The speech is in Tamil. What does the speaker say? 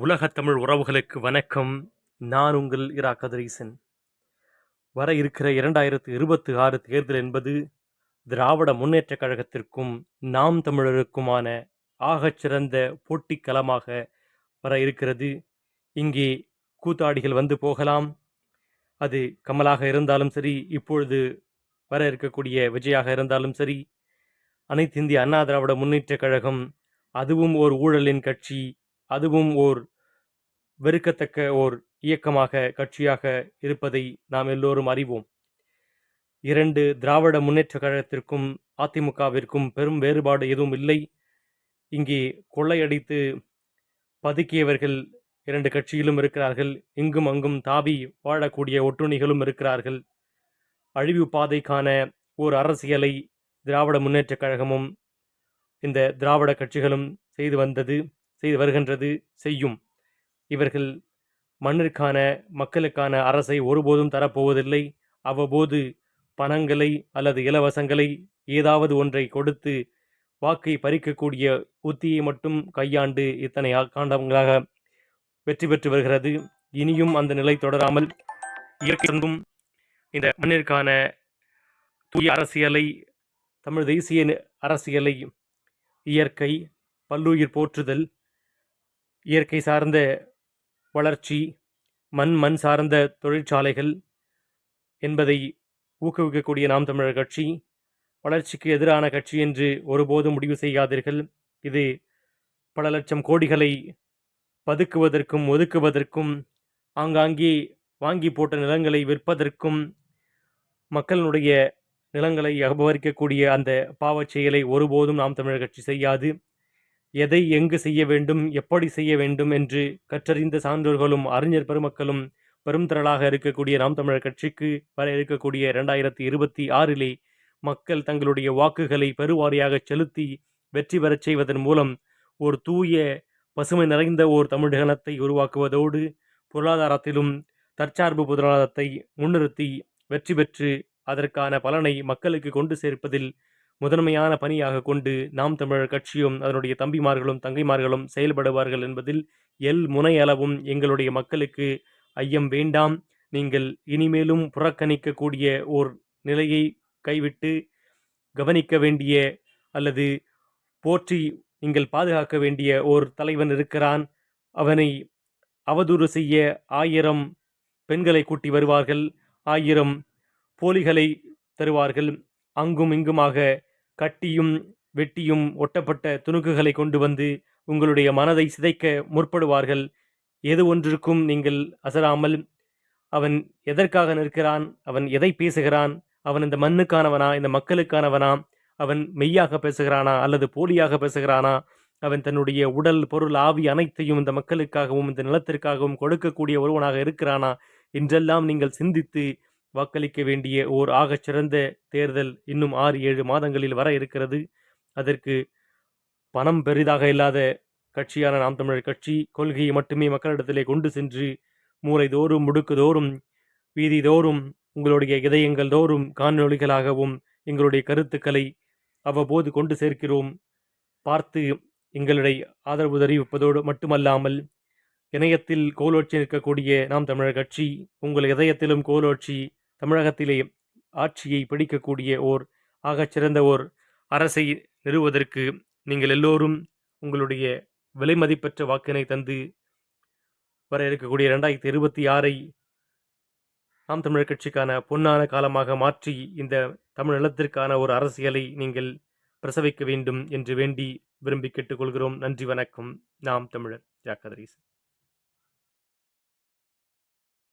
உலகத் தமிழ் உறவுகளுக்கு வணக்கம். நான் உங்கள் இரா கதிரீசன். வர இருக்கிற 2026 தேர்தல் என்பது திராவிட முன்னேற்றக் கழகத்திற்கும் நாம் தமிழருக்குமான ஆகச்சிறந்த போட்டிக் களமாக வர இருக்கிறது. இங்கே கூத்தாடிகள் வந்து போகலாம். அது கமலாக இருந்தாலும் சரி, இப்பொழுது வர இருக்கக்கூடிய விஜயாக இருந்தாலும் சரி, அனைத்து இந்திய அண்ணா திராவிட முன்னேற்றக் கழகம் அதுவும் ஓர் ஊழலின் கட்சி, அதுவும் ஓர் வெறுக்கத்தக்க ஓர் இயக்கமாக கட்சியாக இருப்பதை நாம் எல்லோரும் அறிவோம். இரண்டு திராவிட முன்னேற்றக் கழகத்திற்கும் அதிமுகவிற்கும் பெரும் வேறுபாடு எதுவும் இல்லை. இங்கே கொள்ளையடித்து பதுக்கியவர்கள் இரண்டு கட்சியிலும் இருக்கிறார்கள். இங்கும் அங்கும் தாவி வாழக்கூடிய ஒட்டுண்ணிகளும் இருக்கிறார்கள். அழிவு பாதைக்கான ஓர் அரசியலை திராவிட முன்னேற்றக் கழகமும் இந்த திராவிட கட்சிகளும் செய்து வருகின்றது, செய்யும். இவர்கள் மண்ணிற்கான மக்களுக்கான அரசை ஒருபோதும் தரப்போவதில்லை. அவ்வப்போது பணங்களை அல்லது இலவசங்களை ஏதாவது ஒன்றை கொடுத்து வாக்கை பறிக்கக்கூடிய உத்தியை மட்டும் கையாண்டு இத்தனை காண்டங்களாக வெற்றி பெற்று வருகிறது. இனியும் அந்த நிலை தொடராமல் இயற்கை இந்த மண்ணிற்கான தூய அரசியலை, தமிழ் தேசிய அரசியலை, இயற்கை, பல்லுயிர் போற்றுதல், இயற்கை சார்ந்த வளர்ச்சி, மண் சார்ந்த தொழிற்சாலைகள் என்பதை ஊக்குவிக்கக்கூடிய நாம் தமிழர் கட்சி வளர்ச்சிக்கு எதிரான கட்சி என்று ஒருபோதும் முடிவு செய்யாதீர்கள். இது பல லட்சம் கோடிகளை பதுக்குவதற்கும் ஒதுக்குவதற்கும், ஆங்காங்கே வாங்கி போட்ட நிலங்களை விற்பதற்கும், மக்களுடைய நிலங்களை அபகரிக்கக்கூடிய அந்த பாவச் செயலை ஒருபோதும் நாம் தமிழர் கட்சி செய்யாது. எதை எங்கு செய்ய வேண்டும், எப்படி செய்ய வேண்டும் என்று கற்றறிந்த சான்றோர்களும் அறிஞர் பெருமக்களும் பெரும் திரளாக இருக்கக்கூடிய நாம் தமிழர் கட்சிக்கு வர இருக்கக்கூடிய 2026 மக்கள் தங்களுடைய வாக்குகளை பெருவாரியாக செலுத்தி வெற்றி பெறச் செய்வதன் மூலம் ஒரு தூய பசுமை நிறைந்த ஓர் தமிழகத்தை உருவாக்குவதோடு, பொருளாதாரத்திலும் தற்சார்பு பொருளாதாரத்தை முன்னிறுத்தி வெற்றி பெற்று அதற்கான பலனை மக்களுக்கு கொண்டு சேர்ப்பதில் முதன்மையான பணியாக கொண்டு நாம் தமிழர் கட்சியும் அதனுடைய தம்பிமார்களும் தங்கைமார்களும் செயல்படுவார்கள் என்பதில் முனையளவும் எங்களுடைய மக்களுக்கு ஐயம் வேண்டாம். நீங்கள் இனிமேலும் புறக்கணிக்கக்கூடிய ஓர் நிலையை கைவிட்டு கவனிக்க வேண்டிய அல்லது போற்றி நீங்கள் பாதுகாக்க வேண்டிய ஓர் தலைவன் இருக்கிறான். அவனை அவதூறு செய்ய 1000 பெண்களை கூட்டி வருவார்கள், 1000 போலிகளை தருவார்கள். அங்கும் இங்குமாக கட்டியும் வெட்டியும் ஒட்டப்பட்ட துணுக்குகளை கொண்டு வந்து உங்களுடைய மனதை சிதைக்க முற்படுவார்கள். எது ஒன்றிற்கும் நீங்கள் அசராமல், அவன் எதற்காக நிற்கிறான், அவன் எதை பேசுகிறான், அவன் இந்த மண்ணுக்கானவனா, இந்த மக்களுக்கானவனா, அவன் மெய்யாக பேசுகிறானா அல்லது போலியாக பேசுகிறானா, அவன் தன்னுடைய உடல் பொருள் ஆவி அனைத்தையும் இந்த மக்களுக்காகவும் இந்த நிலத்திற்காகவும் கொடுக்கக்கூடிய ஒருவனாக இருக்கிறானா என்றெல்லாம் நீங்கள் சிந்தித்து வாக்களிக்க வேண்டிய ஓர் ஆகச்சிறந்த தேர்தல் இன்னும் 6-7 மாதங்களில் வர இருக்கிறது. அதற்கு பணம் பெரிதாக இல்லாத கட்சியான நாம் தமிழர் கட்சி கொள்கையை மட்டுமே மக்களிடத்திலே கொண்டு சென்று மூலை தோறும், முடுக்கு தோறும், வீதி தோறும், உங்களுடைய இதயங்கள் தோறும் காணொளிகளாகவும் எங்களுடைய கருத்துக்களை அவ்வப்போது கொண்டு சேர்க்கிறோம். பார்த்து எங்களுடைய ஆதரவு தெரிவிப்பதோடு மட்டுமல்லாமல், இணையத்தில் கோலோச்சி நிற்கக்கூடிய நாம் தமிழர் கட்சி உங்கள் இதயத்திலும் கோலோச்சி தமிழகத்திலே ஆட்சியை பிடிக்கக்கூடிய ஓர் ஆகச்சிறந்த ஓர் அரசை நிறுவுவதற்கு நீங்கள் எல்லோரும் உங்களுடைய விலை மதிப்பற்ற வாக்கினை தந்து வர இருக்கக்கூடிய 2026 நாம் தமிழர் கட்சிக்கான பொன்னான காலமாக மாற்றி இந்த தமிழ் நிலத்திற்கான ஒரு அரசியலை நீங்கள் பிரசவிக்க வேண்டும் என்று வேண்டி விரும்பி கேட்டுக்கொள்கிறோம். நன்றி, வணக்கம். நாம் தமிழர். ஜாக்கதரீஸ்.